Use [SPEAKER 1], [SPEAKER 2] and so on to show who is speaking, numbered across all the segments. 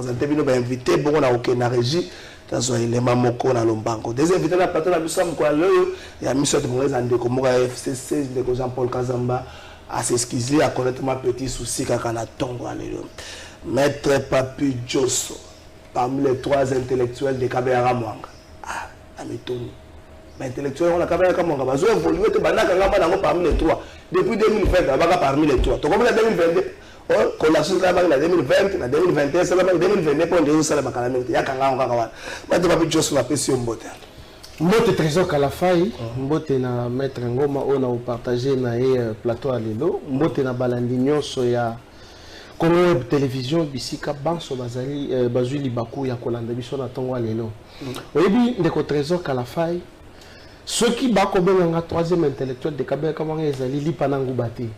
[SPEAKER 1] présenter bino ba invité bon na aucun régie tazo élément moko na lombango des invités na plateau na biso mko lelo ya mission de mongeza ndeko moka FCC ndeko Jean-Paul Kazamba à s'excuser à connaître ma petit souci kaka na tongo lelo maître Papi Josso parmi les 3 intellectuels de Kabera Mwanga amitoni mais intellectuel on a Kabera Mwanga bazo évoluer te banaka ngamba nango parmi les 3 depuis 2020 abaka parmi les 3 to comme la 2022 collation la banque en 2020 en 2021 ça va en 2022 pour des ça la banque ya kanga ngaka wana maître Papi Josso la pesi mbote
[SPEAKER 2] mbote trésor Kalafai mbote na maître Ngoma on a partagé na plateau à lelo mbote na balandi nyonso ya Congo télévision bisika banso bazali bazuli baku ya kolanda biso na tongo lelo oyebi ndeko trésor Kalafai ceux qui bakobenga nga troisième intellectuel de Kabera Kamanga ezali lipana ngubate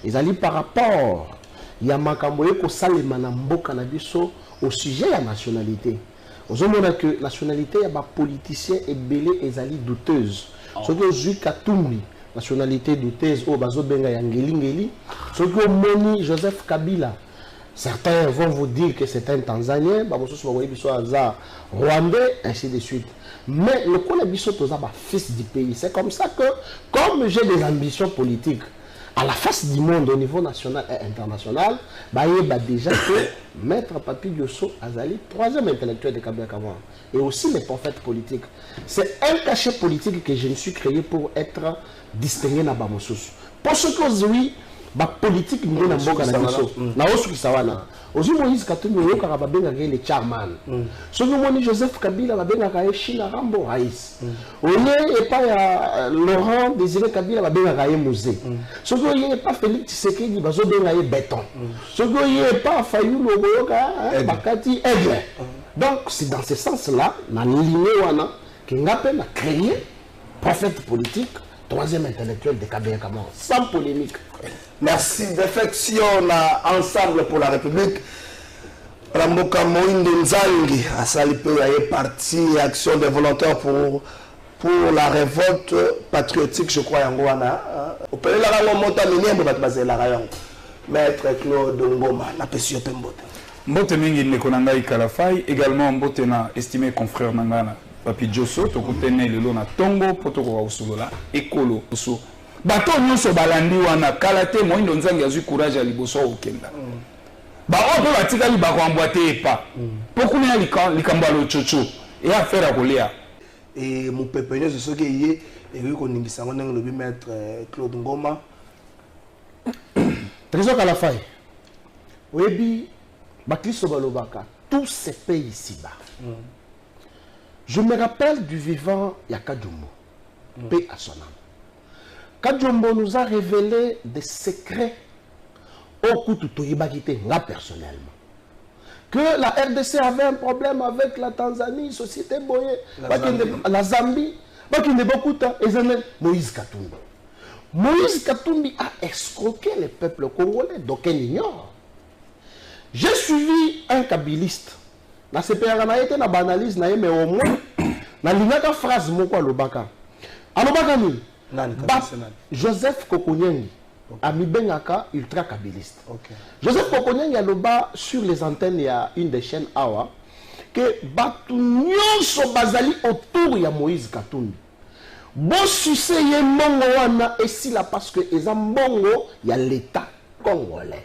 [SPEAKER 2] ezali par rapport ya makambo eko salema na mboka na biso au sujet ya nationalité ozomona que nationalité ya ba politicien ebele ezali douteuse soki ozwi Katumbi nationalité douteuse o bazobenga ya ngeli soki omoni Joseph Kabila certains vont vous dire que c'est un Tanzanien bamosusu bakoyi biso aza Rwandais ainsi de suite mais le kona biso toza ba fils du pays c'est comme ça que comme j'ai des ambitions politiques à la face du monde au niveau national et international, bah déjà que Maître Papi Josso Azali, troisième intellectuel de Kabera Kamanga, et aussi les prophètes politiques. C'est un cachet politique que je me suis créé pour être distingué dans Bamosous. Pour ce que oui, la politique n'est pas bon na biso. Na osu sawana. Ozu Moïse Katumbi yoka babenga le chairman. Soki moni Joseph Kabila babenga ka China Rambo Raïs. Oye et pas ya Laurent Désiré Kabila babenga ka musée. Soki oye pas Félix Tshisekedi bazo benga béton. Soki oye pas Fayulu Oboyoka bakati aigle. Donc c'est dans ce sens-là na lignée wana que ngape na créé prophète politique troisième intellectuel de Kabera Kamanga sans polémique.
[SPEAKER 1] Merci défection ensemble pour la République. Ramboka Moïndo Nzangi a sali peu parti action des volontaires pour la révolte patriotique je crois yangoana. Au pays la rango monta minembo bat basé la rayon. Maître Claude Ngoma na pesio pembote.
[SPEAKER 3] Mbote mingi ne konanga Kalafai également mbote na estimé confrère nangana Papi Josso to kutene lelo na tongo potoko wa usolola ekolo uso bato nyonso balandi wana kalate Moïndo Nzangi azui courage ya liboso okenda ba opo batikali ba kwambwate epa pokuna ya likambo lo chocho et affaire akolia
[SPEAKER 1] et mon pépinier c'est ce qui est et ko ningisa ngona ngobi maître Claude Ngoma
[SPEAKER 2] trésor Kalafai oyebi bakliso balobaka tous ces pays ici-bas. Je me rappelle du vivant Yakadjumbo, paix à son âme. Kadjumbo nous a révélé des secrets au Kututoyibakité, là personnellement. Que la RDC avait un problème avec la Tanzanie, société Boye, la Zambie, Moïse Katumbi. Moïse Katumbi a escroqué le peuple congolais, d'aucun ignore. J'ai suivi un kabiliste. Na CPR na été na banalise na mais au moins na linaka phrase moko alobaka. Alobaka ni Joseph Kokonyengi ami bengaka ultra kabiliste. Joseph Kokonyengi aloba sur les antennes il y a une des chaînes Awa que batu nyonso bazali autour ya Moïse Katumbi. Bon succès ye mbongo wana esila parce que ezambongo ya l'état congolais.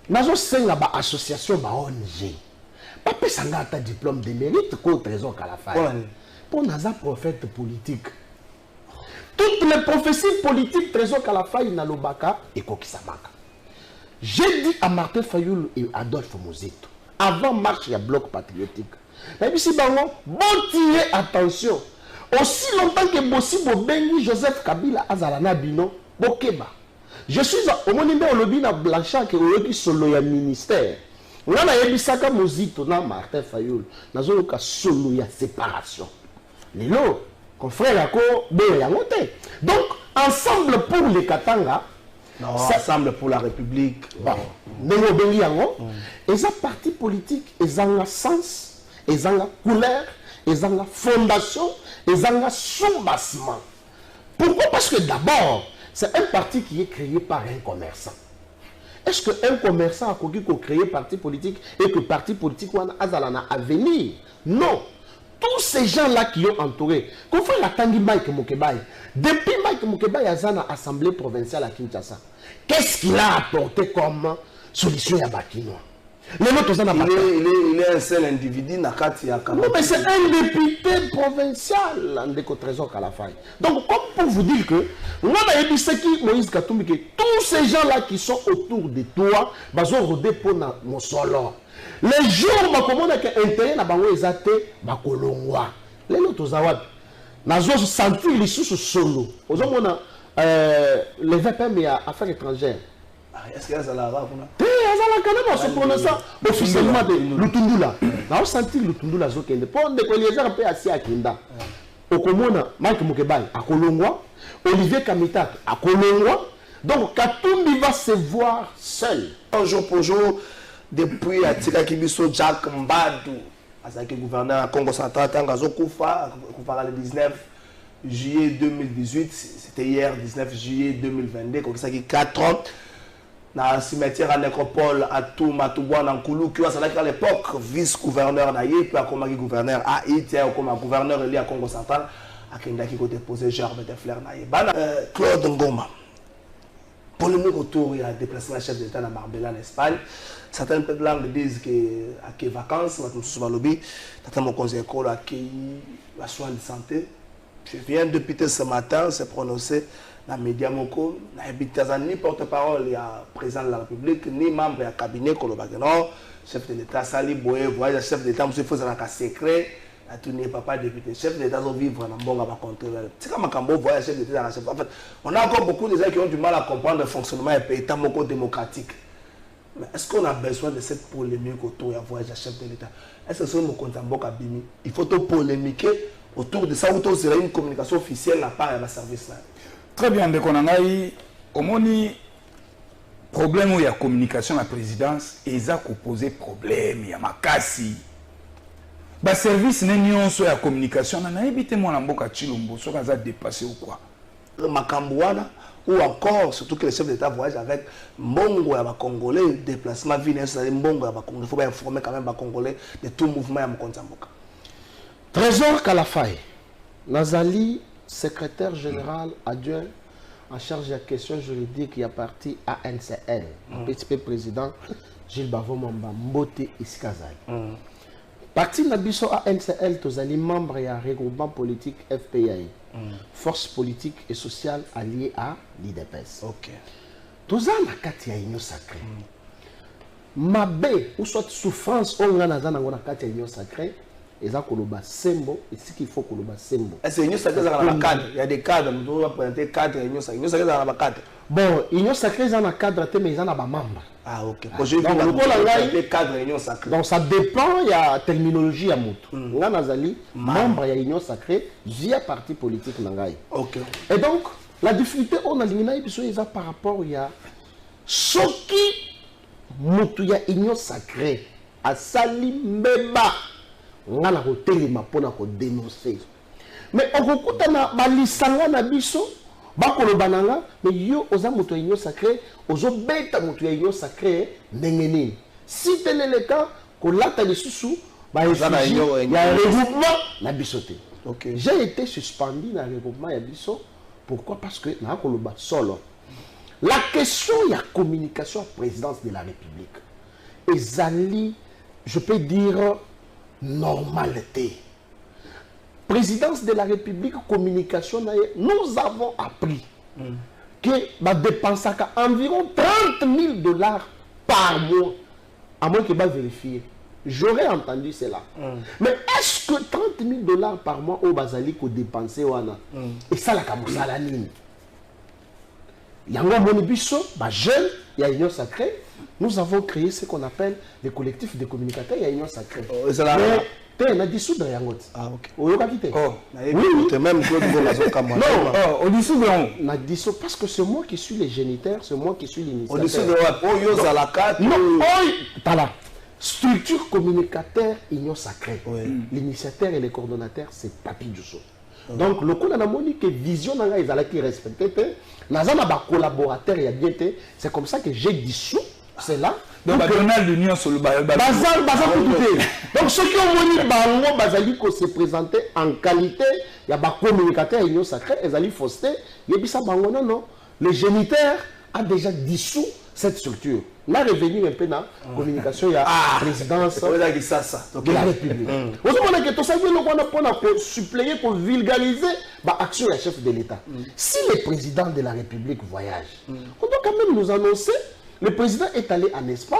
[SPEAKER 2] Nazo senga ba association ba ONG. Papa Sangata diplôme de mérite qu'au trésor Kalafai. Pour Naza prophète politique. Toutes les prophéties politiques trésor Kalafai Nalobaka et Kokisamaka. J'ai dit à Martin Fayoul et Adolphe Mozito, avant marche ya bloc patriotique. Mais si bango, bon tirer attention. Aussi longtemps que Bossi Bobengi Joseph Kabila Azalana Bino, Bokeba. Je suis au monimé au lobby na Blanchard qui est solo ya ministère. On a yebisaka Mozito na Martin Fayoul. Nazoloka solo ya séparation. Lelo, confrère yako be ya monté. Donc ensemble pour les Katanga,
[SPEAKER 1] non, ensemble pour la République.
[SPEAKER 2] Bon, nengo bengi yango, eza parti politique, ezanga sens, ezanga couleur, ezanga fondation, ezanga soubassement. Pourquoi? Parce que d'abord, c'est un parti qui est créé par un commerçant. est-ce qu'un commerçant a créé un parti politique et que le parti politique a un avenir? Non. Tous ces gens-là qui ont entouré, qu'on fait la tangi Mike Mokebaye, depuis Mike Mokebaye a une assemblée provinciale à Kinshasa, qu'est-ce qu'il a apporté comme solution à Bakinois? Il
[SPEAKER 1] est un seul individu. Non,
[SPEAKER 2] mais c'est un député provincial, Ndeko Trésor Kalafay. Donc, comme pour vous dire que, moi, Moïse Katumbi, que tous ces gens-là qui sont autour de toi, ils ont rodé pour mon solo. Les jours où je suis intérêt à les athées, les autres ont senti les sous solo. Les VPM à affaires étrangères.
[SPEAKER 1] Est-ce qu'il y a ça là-bas?
[SPEAKER 2] Se prononçant officiellement de Lutundula. On a senti Lutundula Zokende. Pour les gens assis à Kinda. Okomona, Mike Mokebaye à Kolongwa, Olivier Kamitak à Kolongwa. Donc Katumbi va se voir seul.
[SPEAKER 1] Jour pour jour, depuis Atika Kibiso, Jack Mbadou, le gouverneur à Congo Central, Tangazo Koufa, le 19 juillet 2018, c'était hier, 19 juillet 2022, comme ça qui 4 ans. Dans le cimetière à Nécropole, à Toumatouboua, dans Koulou, qui a à l'époque vice-gouverneur Naïe, puis comme gouverneur à Haïti, comme gouverneur lié à Congo Central, à Kenda qui a déposé Gerbe de Fleur Naïe. Claude Ngoma, polémique autour du déplacement chef d'État dans Marbella en Espagne. Certaines langues disent qu'il y a vacances, certains mon conseil école a la soin de santé. Je viens depuis ce matin se prononcer dans les médias moko, ni porte-parole, il y a président de la République, ni membre du cabinet, non, chef de l'État, Sali Boye, voyage chef d'État, monsieur Fouza dans un secret, à tout n'est pas député, chef d'État, ils vivre dans bon à contre. C'est comme un voyage chef d'État dans la chef. En fait, on a encore beaucoup de gens qui ont du mal à comprendre le fonctionnement d'un pays démocratique. Mais est-ce qu'on a besoin de cette polémique autour du voyage chef de l'État? Est-ce que c'est un compte en boca bimi? Il faut tout polémiquer autour de ça, ou tout serait une communication officielle de la part de service là.
[SPEAKER 3] Très bien, de Konangaï, au moni problème où il y a communication à la présidence, et ça a posé problème, il y a makasi. Bah service n'est sur la communication, on a évité moi l'amboka chilombo, soit ça dépassé ou quoi.
[SPEAKER 1] Makambouana, ou encore, surtout que les chefs d'État voyagent avec Mbongo et Congolais, déplacement vient c'est Mbongo et Congolais. Il faut bien informer quand même les Congolais de tout mouvement à Mkonzamboka.
[SPEAKER 2] Trésor Kalafay, Nazali, secrétaire général adjoint en charge de la question juridique qui a parti à NCL, PTP président Gilles Bavomamba, Mbote Iskazali. Parti Nabiso à NCL, Tozali membre et regroupement politique FPI, force politique et sociale alliée à l'IDPS.
[SPEAKER 1] Ok.
[SPEAKER 2] Tozali nakati ya union sacrée. Mabe ou soit souffrance on a nakati ya union sacrée. Et ça, sembo, et ce qu'il faut que le sembo.
[SPEAKER 1] Est-ce que l'union sacrée dans la cadre? Il y a des cadres, nous devons présenter cadres l'union sacrée. L'union sacrée dans la cadre.
[SPEAKER 2] Bon, l'union sacrée dans la cadre, mais ils en ont membre.
[SPEAKER 1] Ah, ok.
[SPEAKER 2] Donc ça dépend, il y a terminologie à Moutou. On a Nazali, membre de l'union sacrée, via parti politique.
[SPEAKER 1] Ok.
[SPEAKER 2] Et donc, la difficulté, on a l'union par rapport à ce qui Moutou, il y a l'union sacrée, à Salim Beba. On a la pour dénoncer. Mais on recoupe na lisanga na biso, bakolo bananga, mais yo oza moto union sacré, ozo beta moto union sacré nengeni. Si tel est le cas, qu'on lata les sous, il y a un regroupement na bisoté.
[SPEAKER 1] Okay.
[SPEAKER 2] J'ai été suspendu dans le regroupement ya biso. Pourquoi? Parce que na koloba solo. La question il y a communication à la présidence de la République. Et Zali, je peux dire normalité. Présidence de la République, communication, nous avons appris que va dépenser environ 30 000 $ par mois, à moins qu'il va vérifier. J'aurais entendu cela. Mais est-ce que 30 000 $ par mois au Bazali qu'on dépense et ça la Kamousalanine? Il y a un monibiso, jeune, il y a union sacrée. Nous avons créé ce qu'on appelle les collectifs de communicateurs, il y a union sacrée. Mais on a dissous de Yangot.
[SPEAKER 1] Ah, ok.
[SPEAKER 2] On a quitté.
[SPEAKER 1] Oui, même
[SPEAKER 2] non, on dissout de Yangot. On a dissous parce que c'est moi qui suis les géniteurs, c'est moi qui suis l'initiateur.
[SPEAKER 1] On dissout de Yangot.
[SPEAKER 2] Non, non, structure communicateur, union sacrée. L'initiateur et les coordonnateurs, c'est Papi Djousso. Donc, le coup, on a montré que vision n'a pas été respectée. Nous avons un collaborateur, c'est comme ça que j'ai dissous C'est là.
[SPEAKER 3] Donc, Bernard de Nyon sur le bazar.
[SPEAKER 2] Donc, ceux qui ont venu Bango, Bazali, se présenter en qualité, il y a des communicateurs à l'Union sacrée, ils allaient fausser. Il y a ça Bango, non. Le géniteur a déjà dissous cette structure. On a revenu un peu dans la communication, il y a la présidence
[SPEAKER 1] de
[SPEAKER 2] la République. Vous savez que tout ça, on a suppléé pour vulgariser l'action du chef de l'État. Si le président de la République voyage, on doit quand même nous annoncer. Le président est allé en Espagne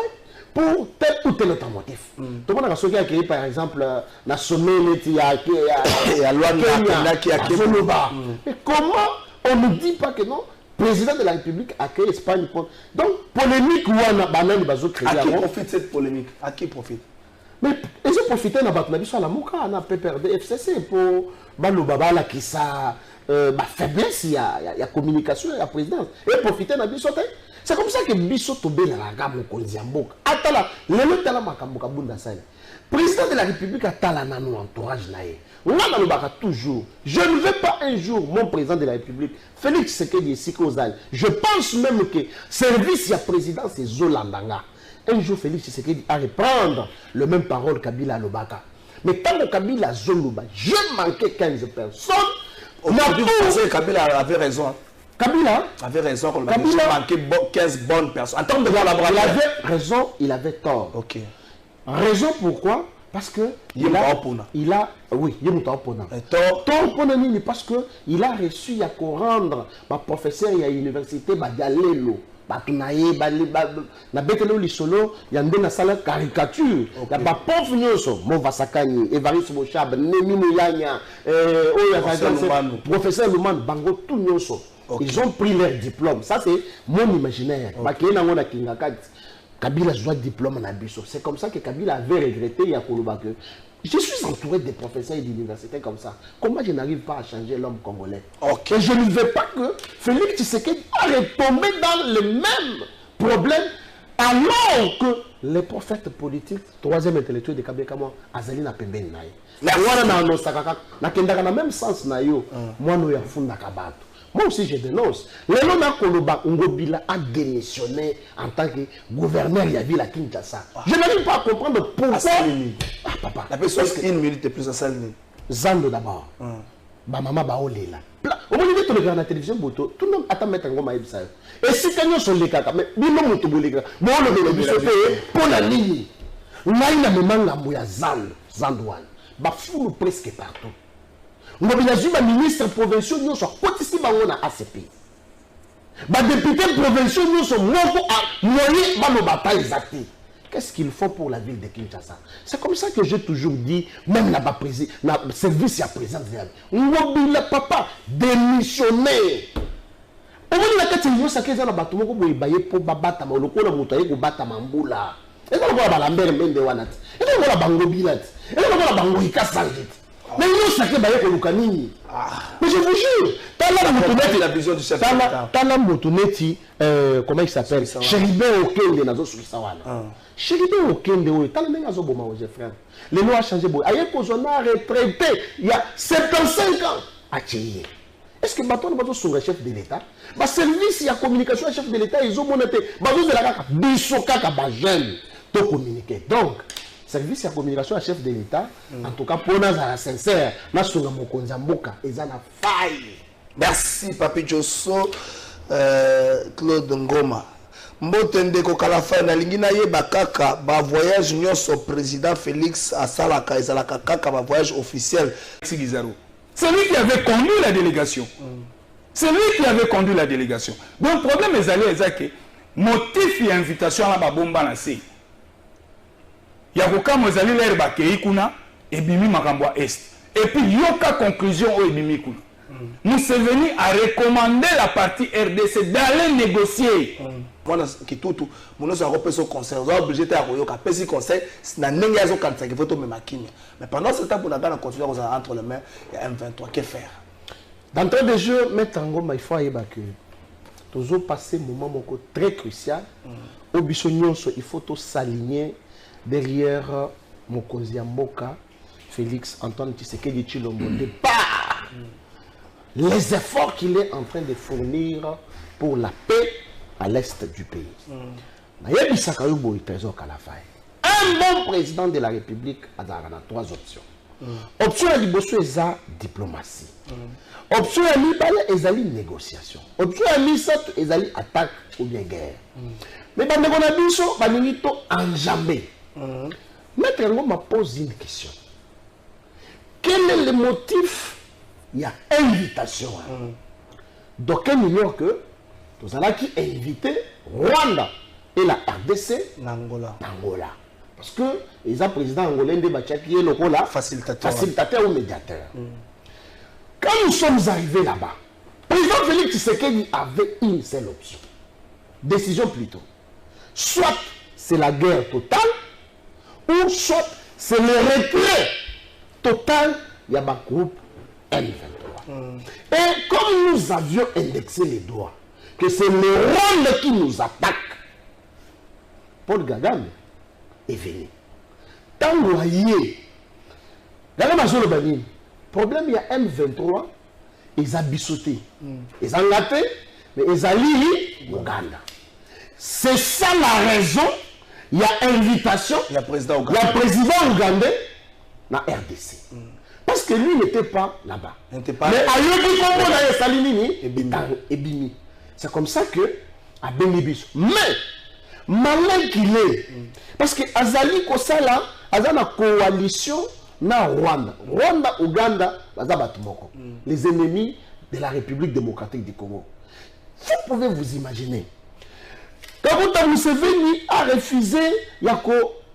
[SPEAKER 2] pour tel ou tel autre motif. Tout le monde a ce qui a accueilli, par exemple, la sommet, il y a loi qui a accueilli. Mais comment on ne dit pas que non, le président de la République accueille l'Espagne. Donc, polémique, ou on a banane, à qui
[SPEAKER 1] profite cette polémique? À qui profite?
[SPEAKER 2] Mais ils ont profité de la Mouka, on a PPRD, FCC pour Balobaba, qui ça, faiblesse, il y a communication, il y a présidence. Et profiter de la bisote. C'est comme ça que Bisso Tobé la gamme Konziamboka. Atala, le tala makamboka bunda sale. Président de la République a talana nous entourage naé. On a toujours. Je ne veux pas un jour mon président de la République, Félix Tshisekedi ici Kozal. Je pense même que service à président c'est Zolandanga. Un jour Félix Tshisekedi a reprendre le même parole Kabila Lobaka. Mais tant que Kabila Zoluba, je manquais 15 personnes.
[SPEAKER 1] Aujourd'hui, vous pensez que Kabila avait raison.
[SPEAKER 2] Kabila
[SPEAKER 1] avait raison, Kabila manquait 15 bonnes personnes. En termes de collaboration.
[SPEAKER 2] Il avait raison, il avait tort.
[SPEAKER 1] Ok.
[SPEAKER 2] Raison pourquoi? Parce que il a oui, il est tort parce que il a reçu à rendre ma professeur à l'université Badialelo. Batunaye na betelo lisolo ya ndena sala caricature ya ba prof nyoso mo vasakani Evariste Bochab Nemi Mouyanya professeur Luman bango tout nyoso. Ils ont pris leur diplôme. Ça, c'est mon imaginaire. Kabila a diplôme en Abisso. C'est comme ça que Kabila avait regretté Yakoluba que je suis entouré de professeurs d'université comme ça. Comment je n'arrive pas à changer l'homme congolais? Et je ne veux pas que Félix Tshisekedi a retombé dans le même problème alors que les prophètes politiques, troisième intellectuel de Kabila Kamo, Azali na pembeni naye. Na même sens na yo, moi nous yafunda kabato. Moi aussi je dénonce. Le nom Koloba Ngobila a démissionné en tant que gouverneur de la ville à Kinshasa. Je n'arrive pas à comprendre pourquoi.
[SPEAKER 1] Ah papa. La personne une minute plus à Salini.
[SPEAKER 2] Zando d'abord. Ba maman ba olela. Au moment où tu regardes la télévision boto, tout le monde attend mettre un ngoma ebisa. Et si kanyo sont les kaka, mais bino mutu bolega. Bon le biso pour la ligne. Ngai na memanga mbuya Zandouane. Ba fulu presque partout. Nous avons ministre provincial, nous sommes côté à ACP. Les députés provinciaux, nous sommes moyens dans nos batailles exactes. Qu'est-ce qu'il faut pour la ville de Kinshasa? C'est comme ça que j'ai toujours dit, même là-bas, le service à présent, nous avons papa démissionné. Au moins, la carte de sacré dans la bâtiment, vous voyez pour battre, le coup de moutaï, pour battre Mamboula. Et là, on va la mer, même de Wanat. Et là, on va la bangobilat. Et là, on va la bangoïka sangit. Mais nous, chacun va y avoir mais je vous jure,
[SPEAKER 1] la vision du chef de l'État.
[SPEAKER 2] Tala Motoneti, comment il s'appelle? Chéribé Okende, Nazo Sukisawana. Chéribé Okende, Tala Nengazo Boma, frère. Le nom a changé. Aïe, Kozona retraité, il y a 75 ans à Tchélier. Est-ce que Baton est sur le chef de l'État? Le service, il y a communication, le chef de l'État, ils ont monté. Baton de la Kaka, Bissoka, Kabajen, to communiquer. Donc, service à communication à chef de l'État, en tout cas pour nous à sincère, nous sommes en Konzamboka et ça n'a faille.
[SPEAKER 1] Merci Papi Josso, Claude Ngoma. Mbotende ko kalafa na lingina ye bakaka ba voyage nyonso président Félix Asalaka ezalaka kaka ba voyage officiel.
[SPEAKER 3] C'est lui qui avait conduit la délégation. C'est lui qui avait conduit la délégation. Donc le problème est allé que motif et invitation à la bomba na c'est Yakoka mozali l'air bakei kuna et bimi makambo est. Et puis yoka conclusion au bimi kuna. Nous sommes venus à recommander la partie RDC d'aller négocier.
[SPEAKER 1] Voilà qui tout mon nous a repéré son conseil. On a obligé de yoka pesi conseil na ndenge yazo kanisa ki photo même kinya. Mais pendant ce temps pour la gana continuer entre les mains il y a M23 que faire.
[SPEAKER 2] D'entrée de jeu mettre en goma il faut y que toujours passer moment moko très crucial. Au bisognon il faut tout s'aligner derrière Mokonzi Mboka, Félix Antoine Tshisekedi Tshilombo, par les efforts qu'il est en train de fournir pour la paix à l'est du pays. nayebisaka yo boye Trésor Kalafay. Un bon président de la République a trois options. Option ya liboso eza diplomatie. Option ya mibale ezali négociation. Option ya misato ezali attaque ou bien guerre. Mais bandeko na biso baningi to enjambé. Maître Ngoma pose une question. Quel est le motif? Il y a invitation. Donc, on ignore que nous allons inviter Rwanda et la RDC
[SPEAKER 1] Angola.
[SPEAKER 2] Parce que les présidents angolais de Bachaki et le facilitateur ou médiateur. Quand nous sommes arrivés là-bas, le président Félix Tshisekedi avait une seule option. Décision plutôt. Soit c'est la guerre totale, ou soit c'est le retrait total, il y a un groupe M23. Et comme nous avions indexé les droits, que c'est le Rwanda qui nous attaque, Paul Kagame est venu. Tant que vous voyez, le problème, il y a M23, ils ont bissoté, ils ont gâté, mais ils ont lié Ouganda. C'est ça la raison. Il y a invitation, il y a président ougandais dans RDC. Parce que lui n'était pas là-bas. Mais Ayobi Kongo na Salini et Bimi. C'est comme ça que à Benibis. Mais malin qu'il est, parce que Azali Kosala, Azana coalition na Rwanda. Rwanda, Ouganda, Bazabatumoko. Les ennemis de la République démocratique du Congo. Vous pouvez vous imaginer. Kabuta Museveni a refusé de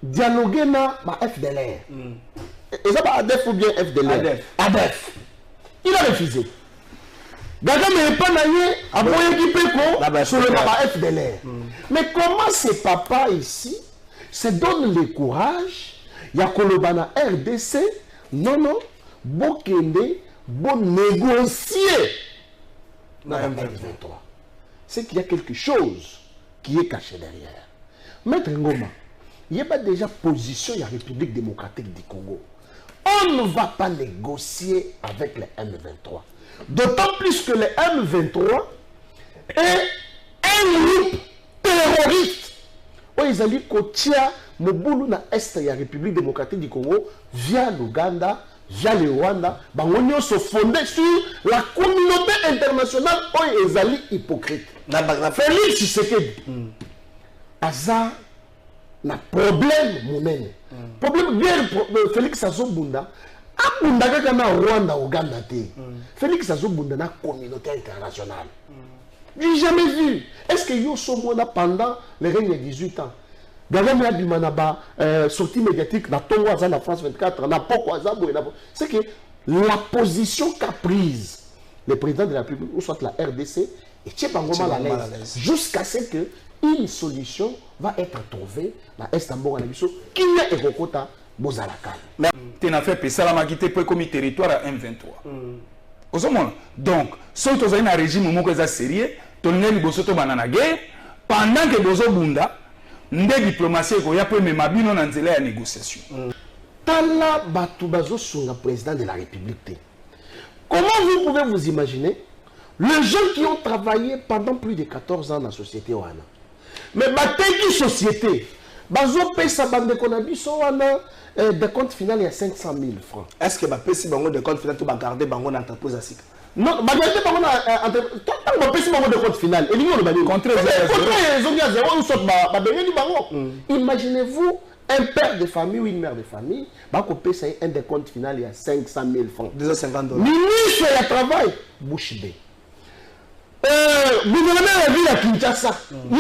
[SPEAKER 2] dialoguer avec FDLR. Et ça va ADEF ou bien FDLR? ADEF. Il a refusé. Kagame n'est pas naïe à Boyeki sur le FDLR. Mais comment ces papas ici se donnent le courage? Il y a Kolobana RDC, non, bon Kende, bon négocier dans la M23. C'est qu'il y a quelque chose qui est caché derrière. Maître Ngoma, il n'y a pas déjà position de la République démocratique du Congo. On ne va pas négocier avec les M23. D'autant plus que les M23 est un groupe terroriste. Ils ont dit qu'il y a l'Est de la République démocratique du Congo via l'Ouganda, via le Rwanda. Ils sont fondés sur la communauté internationale. Ils sont hypocrites. Félix Tshisekedi aza na problème monene. Problème bien Félix Azobunda abunda kaka na Rwanda Ouganda te. Félix Azobunda na communauté internationale. J'ai jamais vu. Est-ce que yo somona pendant le règne de 18 ans Kagame a bimana ba sortie médiatique na Tongo aza na France 24 na poko aza boye na. C'est que la position qu'a prise le président de la République ou soit la RDC et jusqu'à ce que une solution va être trouvée dans Estambour qui est Ekokota Bozalaka.
[SPEAKER 3] Mais tu n'as fait que ça la magité pour comme territoire à M23. Donc, si tu as un régime qui est sérieux, tu as une guerre pendant que Bozo Bunda, une diplomatie qui a pu même abîmer dans négociation.
[SPEAKER 2] Tala Batoubazo sur le président de la République. Comment vous pouvez vous imaginer les gens qui ont travaillé pendant plus de 14 ans dans la société Wana. Mais la société, Bazo paye sa bande de Wana, des comptes finaux il y a 500 000 francs.
[SPEAKER 1] Est-ce que si bango de compte final tu vas garder bango dans l'entreprise à Sika?
[SPEAKER 2] Non, garder bango dans l'entreprise de compte final. Et nous on contre imaginez-vous un père de famille ou une mère de famille, Bako paye un des comptes final il y a 500 000 francs.
[SPEAKER 1] 250 $.
[SPEAKER 2] Ministre du travail, Bouchibé. Gouvernement de la ville à Kinshasa, il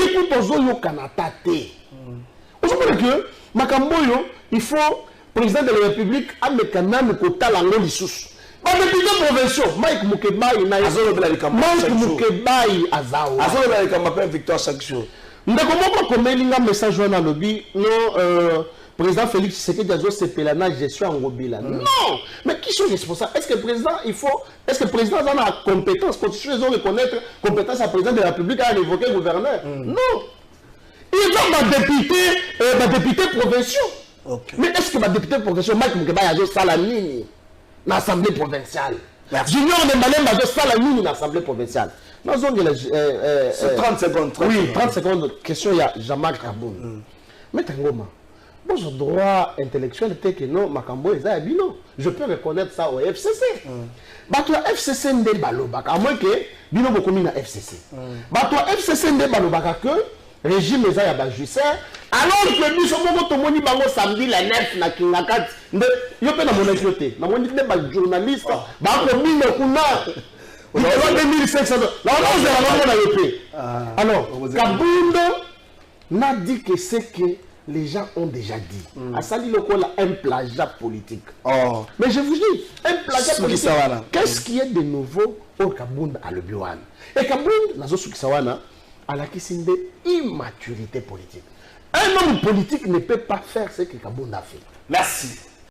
[SPEAKER 2] faut président de la République à Mekanam Kota Lango Lissous. Les députés provinciaux, Mike Mukebai, Mike Mukebai Azao.
[SPEAKER 1] Victoire chaque jour.
[SPEAKER 2] Nous avons un message dans le lobby. Président Félix Tshisekedi a dit la gestion en Robila. Non, mais qui sont responsables? Est-ce que le président, est-ce que le président a la compétence, constitutionnelle, ils ont reconnaître compétence à président de la République à évoquer le gouverneur? Non. Ils ont des députés provinciaux. Okay. Mais est-ce que les députés provinciaux, Mike Mukeba a dit Salamini dans l'Assemblée provinciale? Junior de Malem a dit Salamini dans l'Assemblée provinciale.
[SPEAKER 1] C'est 30 secondes.
[SPEAKER 2] Oui, 30 secondes. Question, il y a Jean-Marc Kaboun. Maître Ngoma, bon, j'ai droit intellectuel, que non, Makambo est à Bino. Je peux reconnaître ça au FCC. Bah, toi, FCC n'est pas le bac, à moins que Bino beaucoup mis à FCC. Bah, toi, FCC n'est pas le bac, que régime les a bajusser. Alors que nous sommes au Moni Bango samedi, la 9, na Kingakat, yo pe na mon inquiété. Na mon dit pas journaliste, bah, comme Mino Kuna. On a 2500. Là, on a épée. Alors, Kabundo n'a dit que c'est que les gens ont déjà dit. À Sali Lokola, un plagiat politique. Mais je vous dis, un plagiat politique. Qu'est-ce qui est de nouveau au Kabound à l'Obiwan? Et Kabound, Nazo Sukisawana, à la question de immaturité politique. Un homme politique ne peut pas faire ce que Kabound a fait.
[SPEAKER 1] Merci.